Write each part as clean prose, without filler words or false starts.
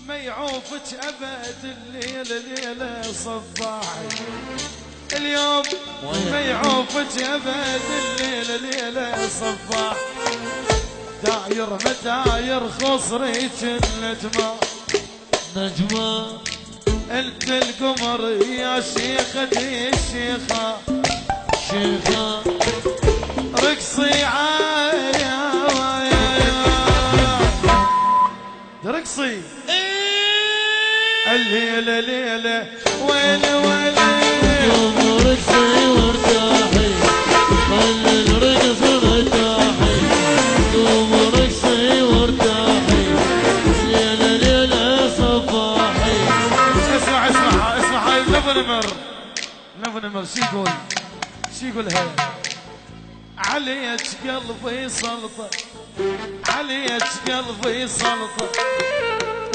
ما يعوفك ابد الليله ليله صباحي اليوم ما يعوفك ابد الليله ليله صباح داير مداير خصريك النجمه انت القمر يا شيختي الشيخه رقصي عايا رقصي الليله ليله وين يوم رقصي وارتاحي خلي الرقص مرتاحي يوم رقصي وارتاحي ليله ليله صباحي اسمع هاي نفنمر شو يقول هاي عليك قلبي سلطه عليك قلبي سلطه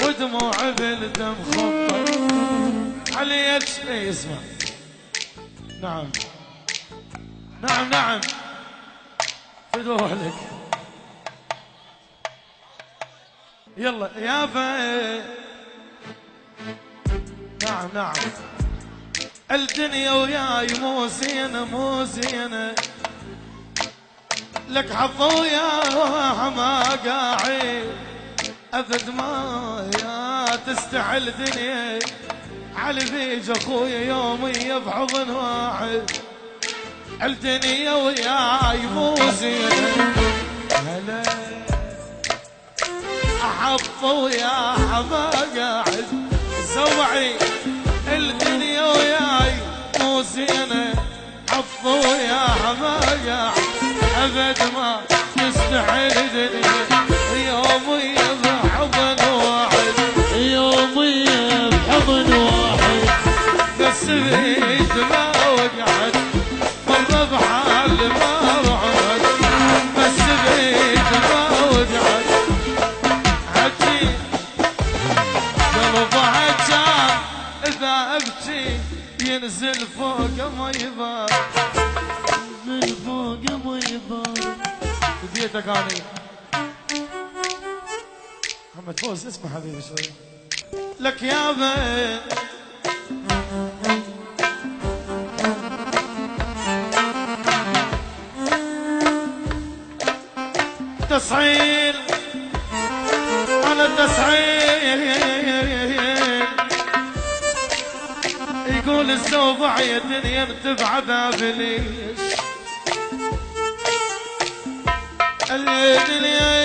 ودموع بالدم خطه عليك اي اسمع نعم فدوح لك يلا يابا نعم الدنيا وياي مو زينه لك حظ ويا ما قاعد ابد ما يا تستحل دنيا على ذيج اخويا يومي بحضن واحد الدنيا وياي مو زينه هلا احظ ويا ما قاعد زوعي الدنيا وياي مو زينه حظ ويا ما قاعد ابد ما تستحل دنيا يومي بحضن واحد يومي بحضن واحد بس بيد ما وقعت مره بحال ما رعد بس بيد ما وقعت عجي قلبها كان اذا ابكي ينزل فوق ما يبان ينزل فوق ما يبان بديتك اني محمد فوز اسمع حبيبي شوي لك يابا تسعير على تسعير يقول الزوبع يا الدنيا بتبعدها بليش الدنيا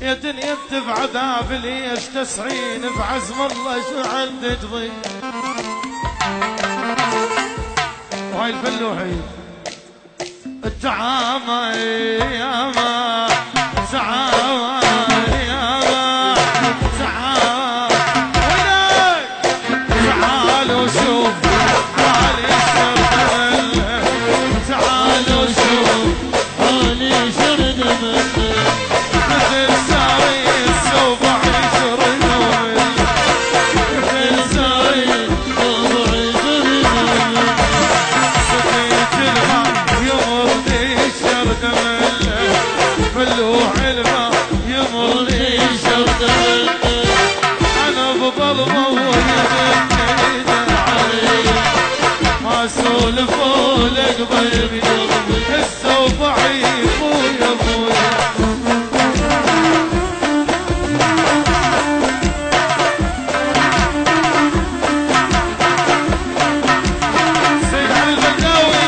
يا دنيا بتبعدها بليش تسعين بعزم الله شو عندك ضيق وهاي الفلوحي التعامى يا ما تعامى يا ما تعامى وينك تعالوا شوف حالي شرد تعالوا شوف حالي شرد منه مثل ساري السوبع يشرد مثل ساري السوبع يشرد منه سقيت الماء يمرني شرد منه ملوح الماء يمرني شرد منه انا بظلمه ويمني علي ما اسولف ولك ضيبي السوبع يبويا بويا سيد علي البلداوي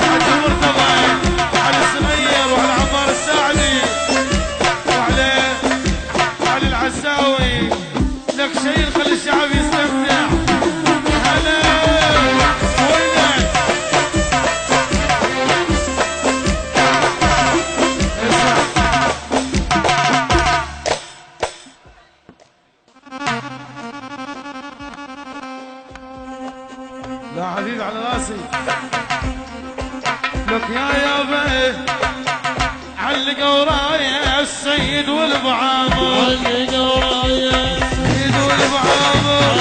حاج مرتضى علي السمير وعلى عمار الساعدي وعلى علي العزاوي لك شيء خلي الشعب يستمتع هلا وينك اسمع لا حبيبي على راسي لك يا يابا علقوا رايه السيد والبعامر علق ورايا السيد والبعامر